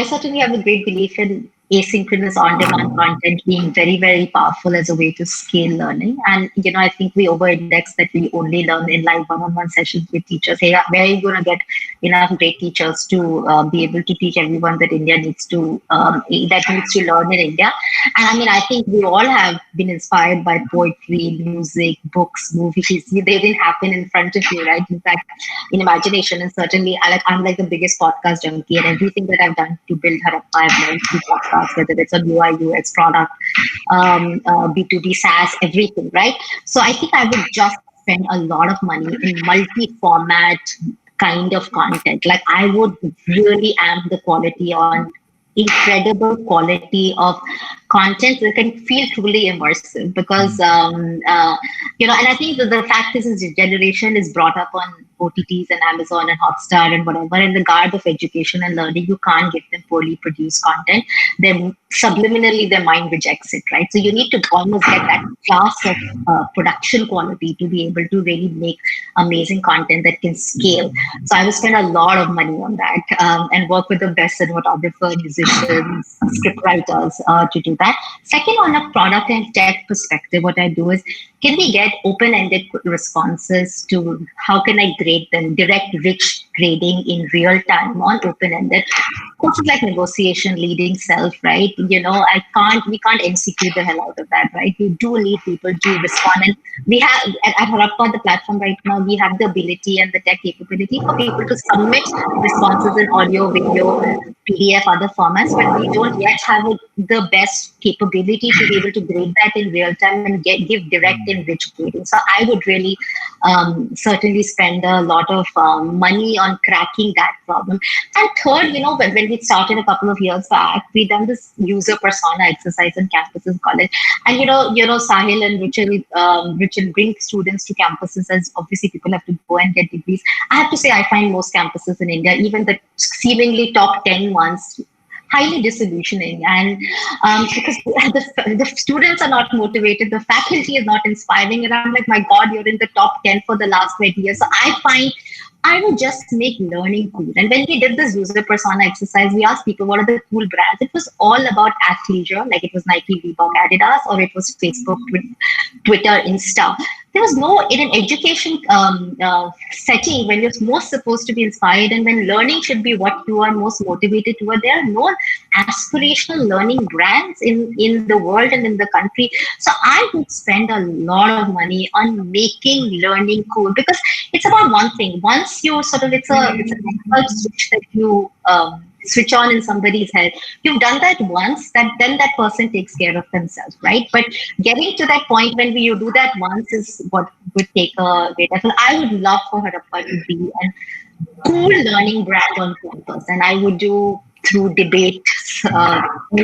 certainly have a great belief in asynchronous on-demand content being very, very powerful as a way to scale learning. And, I think we over-index that we only learn in live one-on-one sessions with teachers. Hey, where are you going to get enough great teachers to be able to teach everyone that India needs to learn in India? And I think we all have been inspired by poetry, music, books, movies. They didn't happen in front of you, right? In fact, in imagination. And certainly, I'm like the biggest podcast junkie, and everything that I've done to build Harappa, I've learned through podcasts, whether it's a UI, UX product, B2B, SaaS, everything, right? So I think I would just spend a lot of money in multi-format kind of content. Like I would really amp the quality on incredible quality of content that can feel truly immersive, because and I think that the fact is this generation is brought up on OTTs and Amazon and Hotstar and whatever, in the garb of education and learning. You can't give them poorly produced content. Then subliminally their mind rejects it, right? So you need to almost get that class of production quality to be able to really make amazing content that can scale. So I will spend a lot of money on that, and work with the best cinematographer, musicians, script writers to do that. Second, on a product and tech perspective, what I do is, can we get open-ended responses to how can I grade them, direct rich grading in real time on open-ended? It's like negotiation, leading self, right? We can't MCQ the hell out of that, right? You do need people to respond. And we have, at Harappa, the platform right now, we have the ability and the tech capability for people to submit responses in audio, video, PDF, other formats, but we don't yet have the best capability to be able to grade that in real time and give direct and rich grading. So I would really certainly spend a lot of money on cracking that problem. And third, when we started a couple of years back, we done this user persona exercise in campuses, college, and Sahil and Ruchir bring students to campuses, as obviously people have to go and get degrees. I have to say, I find most campuses in India, even the seemingly top 10 ones, highly disillusioning, and because the students are not motivated, the faculty is not inspiring, and I'm like, my God, you're in the top 10 for the last 20 years. So I find I would just make learning cool. And when we did this user persona exercise, we asked people, what are the cool brands? It was all about athleisure, like it was Nike, Reebok, Adidas, or it was Facebook, Twitter, Insta. There was no, in an education setting, when you're most supposed to be inspired and when learning should be what you are most motivated toward, there are no aspirational learning brands in the world and in the country. So I would spend a lot of money on making learning cool, because it's about one thing. Once you it's a switch that you switch on in somebody's head. You've done that once, then that person takes care of themselves, right? But getting to that point when you do that once is what would take a great effort. I would love for Harappa to be a cool learning brand on campus, and I would do through debates,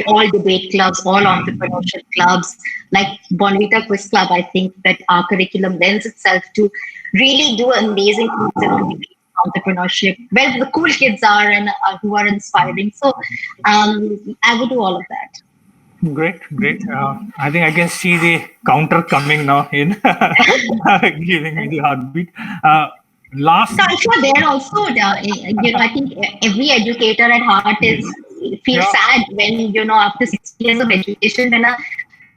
all debate clubs, all entrepreneurship clubs, like Bonvita Quiz Club. I think that our curriculum lends itself to really do amazing things around debate, entrepreneurship, where the cool kids are and who are inspiring. So I would do all of that. Great. I think I can see the counter coming now in giving me the heartbeat. So I'm sure there also, I think every educator at heart feels sad when, after 6 years of education, when a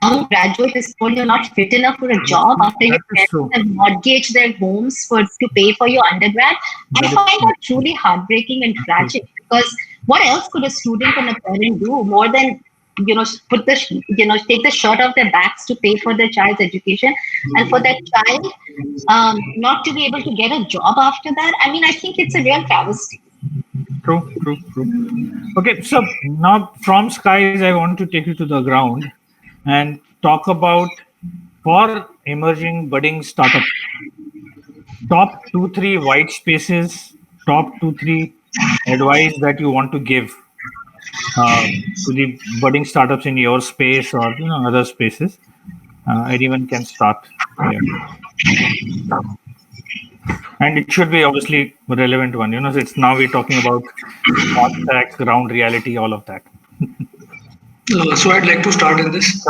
young graduate is told you're not fit enough for a job after your parents have mortgaged their homes to pay for your undergrad. I find that truly heartbreaking and tragic, because what else could a student and a parent do more than take the shirt off their backs to pay for their child's education, and for that child not to be able to get a job after that? I mean, I think it's a real travesty. True. Okay, so now from skies, I want to take you to the ground and talk about, for emerging budding startups, top 2-3 white spaces, top 2-3 advice that you want to give to the budding startups in your space or other spaces. Anyone can start here. And it should be obviously a relevant one. So it's now we're talking about hot facts, ground reality, all of that. So I'd like to start in this.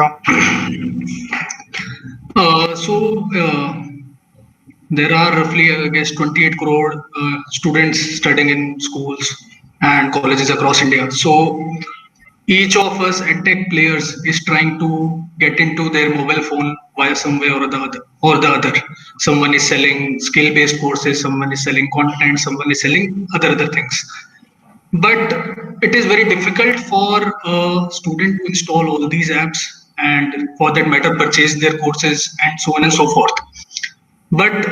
There are roughly, I guess, 28 crore students studying in schools and colleges across India. So each of us Edtech players is trying to get into their mobile phone via some way or the other. Someone is selling skill-based courses, someone is selling content, someone is selling other things. But it is very difficult for a student to install all these apps and, for that matter, purchase their courses and so on and so forth. But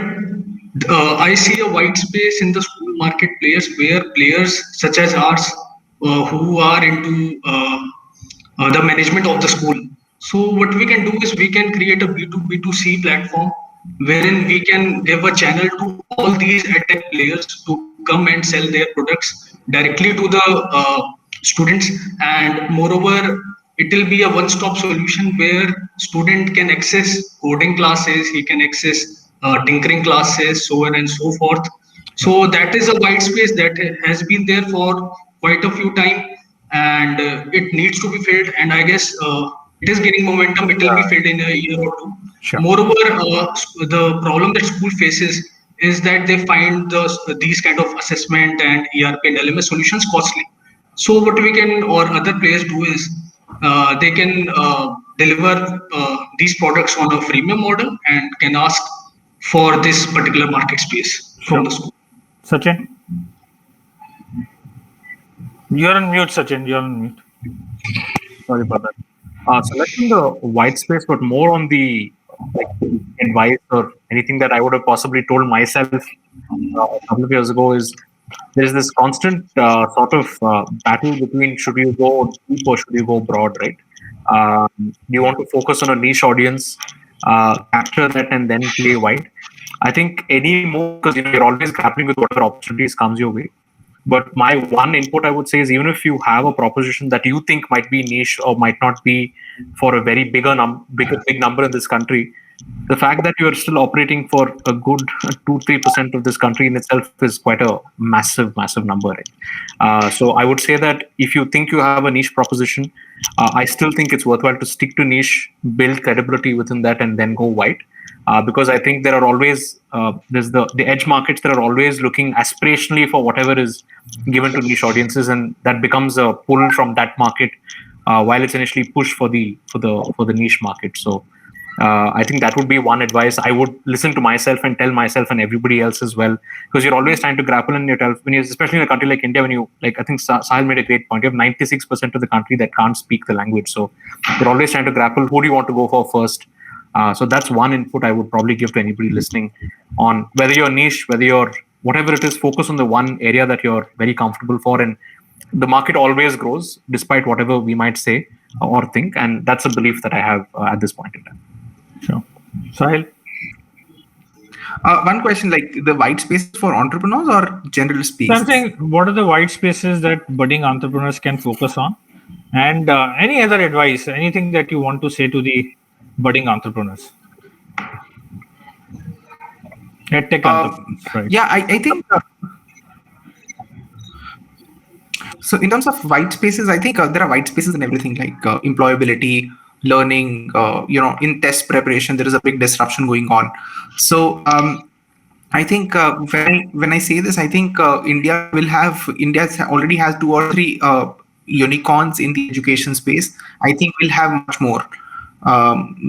I see a white space in the school marketplace where players such as ours who are into the management of the school. So what we can do is we can create a B2B2C platform wherein we can give a channel to all these Edtech players to come and sell their products directly to the students. And moreover, it will be a one-stop solution where student can access coding classes, he can access tinkering classes, so on and so forth. So that is a white space that has been there for quite a few time, and it needs to be filled. And I guess it is gaining momentum. It will be filled in a year or two. Sure. Moreover, the problem that school faces is that they find these kind of assessment and ERP and LMS solutions costly. So what we can or other players do is they can deliver these products on a freemium model and can ask for this particular market space from the school. Sachin? You're on mute, Sachin. You're on mute. Sorry about that. So less on the white space, but more on the advice or anything that I would have possibly told myself a couple of years ago is there's this constant sort of battle between should you go deep or should you go broad, right? You want to focus on a niche audience, capture that, and then play wide. I think any move, because you're always grappling with whatever opportunities comes your way. But my one input I would say is even if you have a proposition that you think might be niche or might not be for a very big number in this country, the fact that you're still operating for a good 2-3% of this country in itself is quite a massive number. Right? So I would say that if you think you have a niche proposition, I still think it's worthwhile to stick to niche, build credibility within that, and then go wide. Because I think there are always there's the edge markets that are always looking aspirationally for whatever is given to niche audiences, and that becomes a pull from that market while it's initially pushed for the niche market. So I think that would be one advice. I would listen to myself and tell myself and everybody else as well, because you're always trying to grapple in yourself. When you, especially in a country like India, when you I think Sahil made a great point. You have 96% of the country that can't speak the language, so you're always trying to grapple. Who do you want to go for first? So that's one input I would probably give to anybody listening on whether you're niche, whether you're whatever it is, focus on the one area that you're very comfortable for. And the market always grows despite whatever we might say or think. And that's a belief that I have at this point in time. Sure. Sahil? One question, like the white spaces for entrepreneurs or general spaces? Something, what are the white spaces that budding entrepreneurs can focus on? And any other advice, anything that you want to say to the budding entrepreneurs? Edtech entrepreneurs, right? Yeah, I think so. In terms of white spaces, I think there are white spaces in everything, like employability, learning. In test preparation, there is a big disruption going on. So I think when I say this, I think India already has 2 or 3 unicorns in the education space. I think we'll have much more.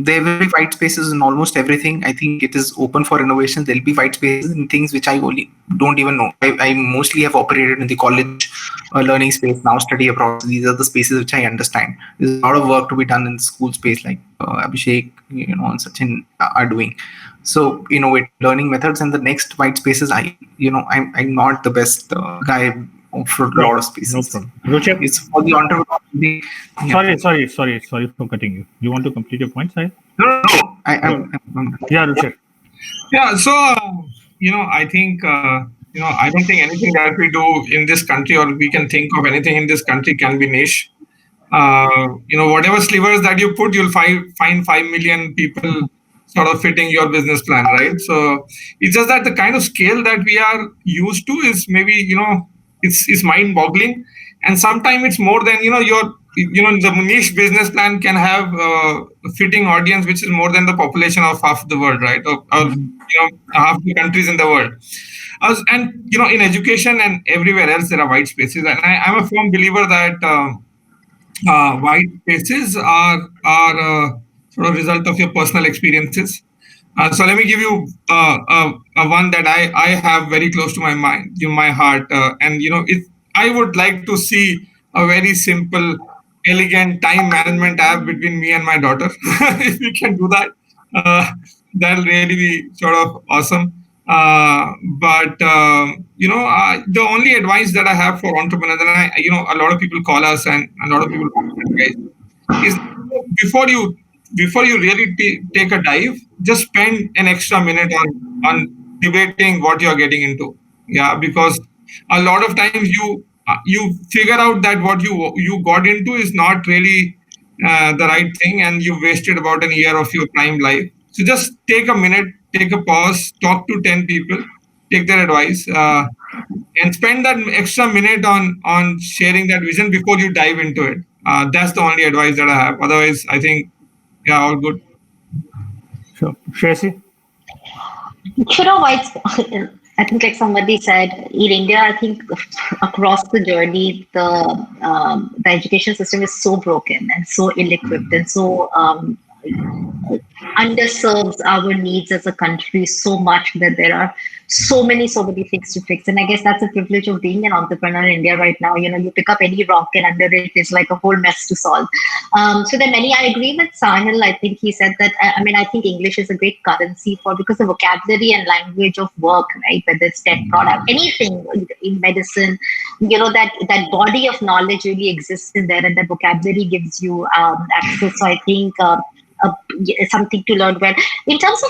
There will be white spaces in almost everything. I think it is open for innovation. There'll be white spaces in things which I only don't even know. I mostly have operated in the college learning space, now study abroad. These are the spaces which I understand. There's a lot of work to be done in school space, like Abhishek, and Sachin are doing. So innovate learning methods, and the next white spaces. I'm not the best guy for a lot of spaces. No problem. Ruchir? It's for the entrepreneur. Sorry for cutting you. You want to complete your point, Sahil? No. Yeah, Ruchir. Yeah, so I think I don't think anything that we do in this country or we can think of anything in this country can be niche. Whatever slivers that you put, you'll find 5 million people sort of fitting your business plan, right? So it's just that the kind of scale that we are used to is maybe it's mind-boggling, and sometimes it's more than the niche business plan can have a fitting audience which is more than the population of half the world, right? Or half the countries in the world. And in education and everywhere else there are white spaces, and I'm a firm believer that white spaces are sort of result of your personal experiences. So let me give you a one that I have very close to my mind, my heart, and I would like to see a very simple, elegant time management app between me and my daughter. If we can do that, that'll really be sort of awesome. But the only advice that I have for entrepreneurs, and a lot of people call us and a lot of people guys, is before you really take a dive, just spend an extra minute on debating what you're getting into. Yeah, because a lot of times you figure out that what you got into is not really the right thing, and you wasted about a year of your prime life. So just take a minute, take a pause, talk to 10 people, take their advice, and spend that extra minute on sharing that vision before you dive into it. That's the only advice that I have. Otherwise, I think, yeah, all good. Sure. Shreyasi? You know why? I think, like somebody said, in India, I think across the journey, the education system is so broken and so ill-equipped and so underserves our needs as a country so much that there are so many things to fix. And I guess that's a privilege of being an entrepreneur in India right now. You know, you pick up any rock and under it is like a whole mess to solve. So there are many. I agree with Sahil. I think he said that. I mean, I think English is a great currency for, because the vocabulary and language of work, right? Whether it's tech product, anything in medicine, you know, that body of knowledge really exists in there, and that vocabulary gives you access. So I think. Something to learn. Well, in terms of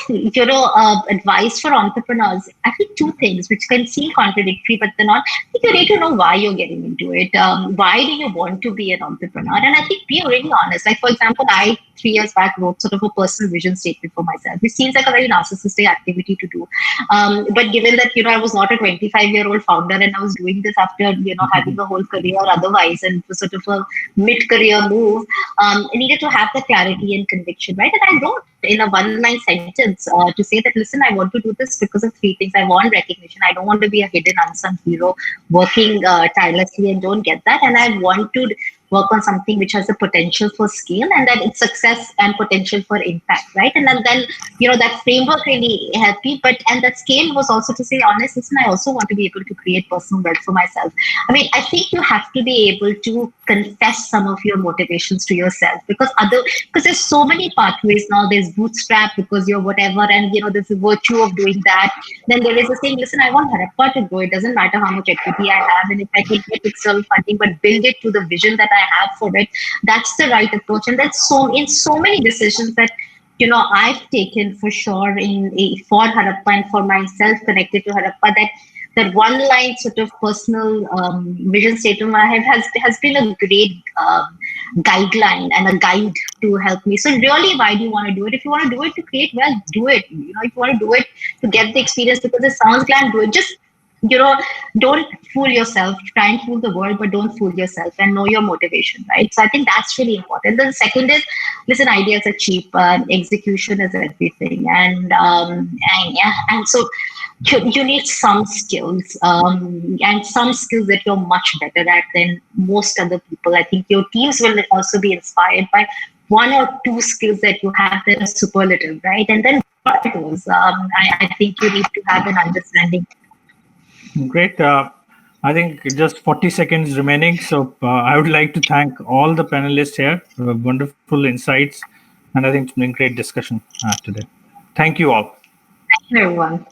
advice for entrepreneurs, I think two things which can seem contradictory, but they're not. I think you need to know why you're getting into it. Why do you want to be an entrepreneur? And I think be really honest. Like, for example, I 3 years back wrote sort of a personal vision statement for myself, which seems like a very narcissistic activity to do. But given that I was not a 25-year-old founder, and I was doing this after having a whole career otherwise, and it was sort of a mid-career move, I needed to have the clarity and conviction, right? And I wrote in a one-line sentence to say that, listen, I want to do this because of 3 things. I want recognition. I don't want to be a hidden, unsung hero working tirelessly and don't get that. And I want to work on something which has the potential for scale, and that it's success and potential for impact, right? And then that framework really helped me. And that scale was also to say, honest, listen, I also want to be able to create personal wealth for myself. I mean, I think you have to be able to confess some of your motivations to yourself, because there's so many pathways now. There's bootstrap because you're whatever, and there's the virtue of doing that. Then there is a saying, listen, I want Harappa to grow. It doesn't matter how much equity I have, and if I can get external funding, but build it to the vision that I have for it. That's the right approach. And that's so many decisions that I've taken for sure for Harappa and for myself connected to Harappa, that one line sort of personal vision statement I have has been a great guideline and a guide to help me. So really, why do you want to do it? If you want to do it to create wealth, do it. If you want to do it to get the experience because it sounds grand, do it. Just don't fool yourself. Try and fool the world, but don't fool yourself, and know your motivation, right? So I think that's really important. Then the second is, listen, ideas are cheap. Execution is everything, and so you need some skills, and some skills that you're much better at than most other people. I think your teams will also be inspired by 1 or 2 skills that you have that are superlative, right? And then what goes. I think you need to have an understanding. Great. I think just 40 seconds remaining. So I would like to thank all the panelists here. Wonderful insights. And I think it's been a great discussion today. Thank you all. Thank you, everyone.